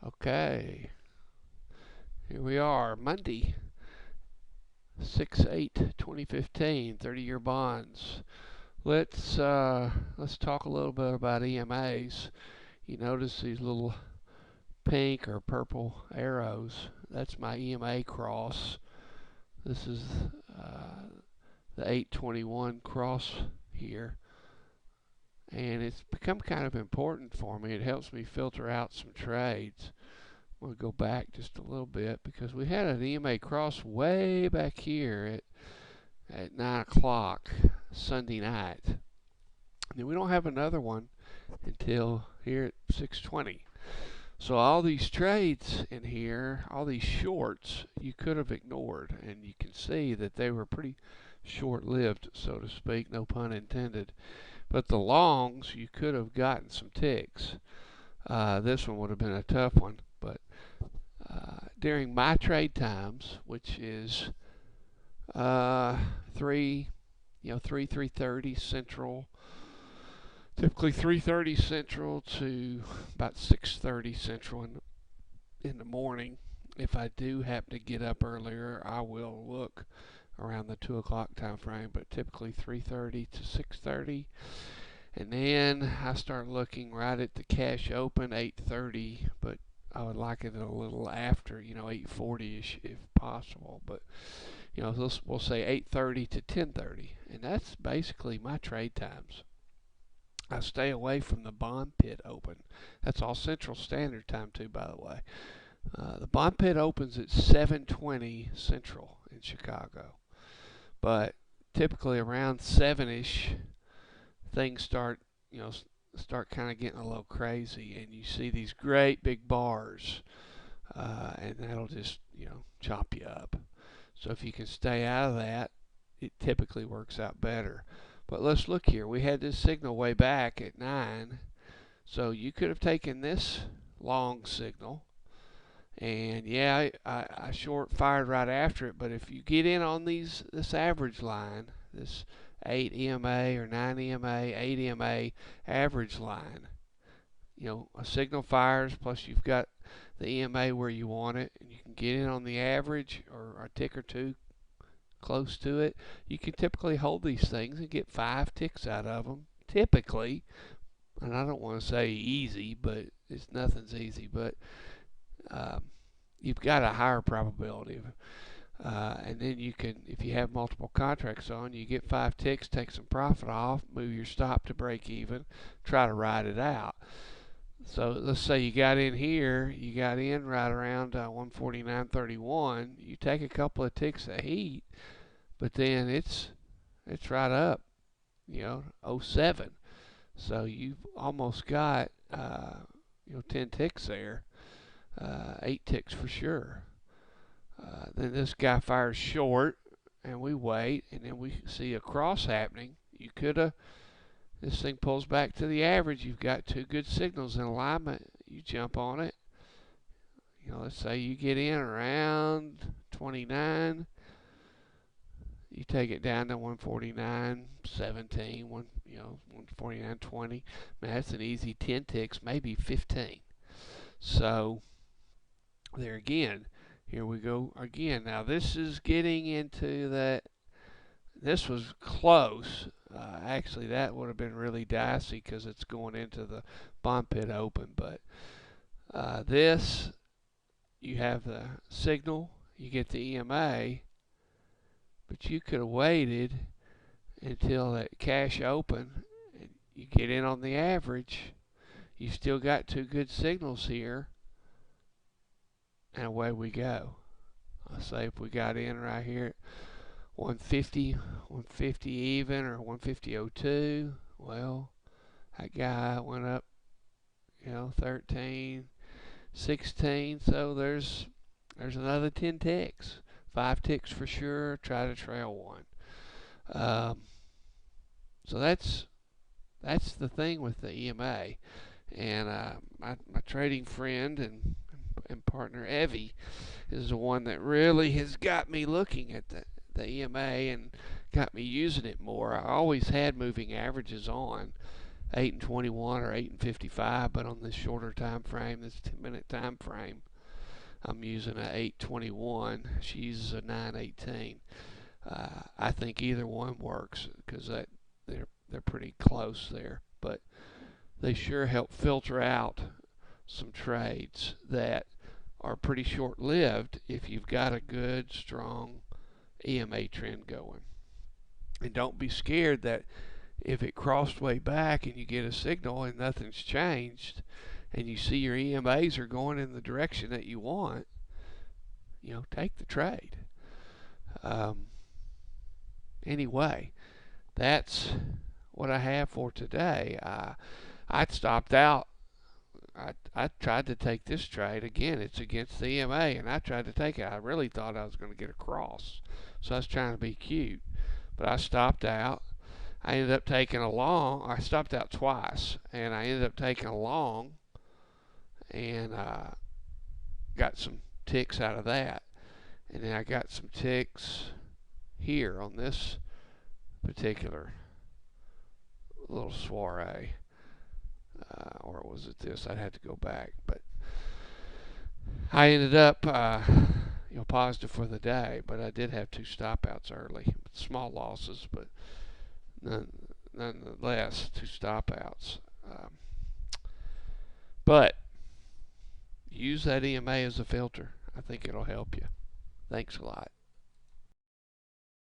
Okay, here we are, Monday, 6/8/2015, 30-year bonds. Let's talk a little bit about EMAs. You notice these little pink or purple arrows. That's my EMA cross. This is uh, the 821 cross here, and it's become kind of important for me. It helps me filter out some trades. I'm going to go back just a little bit because we had an EMA cross way back here at 9 o'clock Sunday night. And then we don't have another one until here at 6:20. So all these trades in here, all these shorts, you could have ignored, and you can see that they were pretty short-lived, so to speak, no pun intended. But the longs, you could have gotten some ticks. This one would have been a tough one, but during my trade times, which is 3:30 Central, typically 3:30 Central to about 6:30 Central in the morning. If I do happen to get up earlier, I will look around the 2 o'clock time frame, but typically 3:30 to 6:30. And then I start looking right at the cash open, 8:30, but I would like it a little after, 8:40ish if possible. But we'll say 8:30 to 10:30, and that's basically my trade times. I stay away from the bond pit open. That's all Central Standard Time too, by the way. The bond pit opens at 7:20 Central in Chicago, but typically around 7ish, things start kind of getting a little crazy, and you see these great big bars, and that'll just chop you up. So if you can stay out of that, it typically works out better. But let's look here. We had this signal way back at 9, so you could have taken this long signal, and yeah, I short fired right after it. But if you get in on this average line, this 8 EMA or 9 EMA, 8 EMA average line, a signal fires, plus you've got the EMA where you want it, and you can get in on the average or a tick or two close to it. You can typically hold these things and get 5 ticks out of them, typically. And I don't want to say easy, but nothing's easy. But you've got a higher probability of. And then you can, if you have multiple contracts on, you get 5 ticks, take some profit off, move your stop to break even, try to ride it out. So let's say you got in here, you got in right around 149.31. You take a couple of ticks of heat, but then it's right up, '07. So you've almost got 10 ticks there, 8 ticks for sure. Then this guy fires short, and we wait, and then we see a cross happening. This thing pulls back to the average. You've got 2 good signals in alignment. You jump on it. Let's say you get in around 29. You take it down to 149.17, 149.20. Man, that's an easy 10 ticks, maybe 15. So there again, here we go again. Now this is getting into that. This was close. Actually, that would have been really dicey because it's going into the bond pit open. But this, you have the signal, you get the EMA, but you could have waited until that cash open, and you get in on the average. You still got 2 good signals here, and away we go. I'll say if we got in right here at 150 even, or 150.02, well, that guy went up 13, 16, so there's another 10 ticks, 5 ticks for sure. Try to trail one. So that's the thing with the EMA. And my trading friend and partner Evie is the one that really has got me looking at the EMA and got me using it more. I always had moving averages on, 8 and 21 or 8 and 55, but on this shorter time frame, this 10-minute time frame, I'm using a 8:21. She uses a 9:18. I think either one works because they're pretty close there, but they sure help filter out some trades that are pretty short-lived if you've got a good, strong EMA trend going. And don't be scared that if it crossed way back and you get a signal and nothing's changed, and you see your EMAs are going in the direction that you want, take the trade. Anyway, that's what I have for today. I stopped out. I tried to take this trade. Again, it's against the EMA, and I tried to take it. I really thought I was going to get a cross, so I was trying to be cute. But I stopped out. I ended up taking a long. I stopped out twice, and I ended up taking a long, and got some ticks out of that. And then I got some ticks here on this particular little soiree. Or was it this? I'd have to go back. But I ended up positive for the day, but I did have 2 stop outs early. Small losses, but nonetheless, 2 stop outs. But use that EMA as a filter. I think it'll help you. Thanks a lot.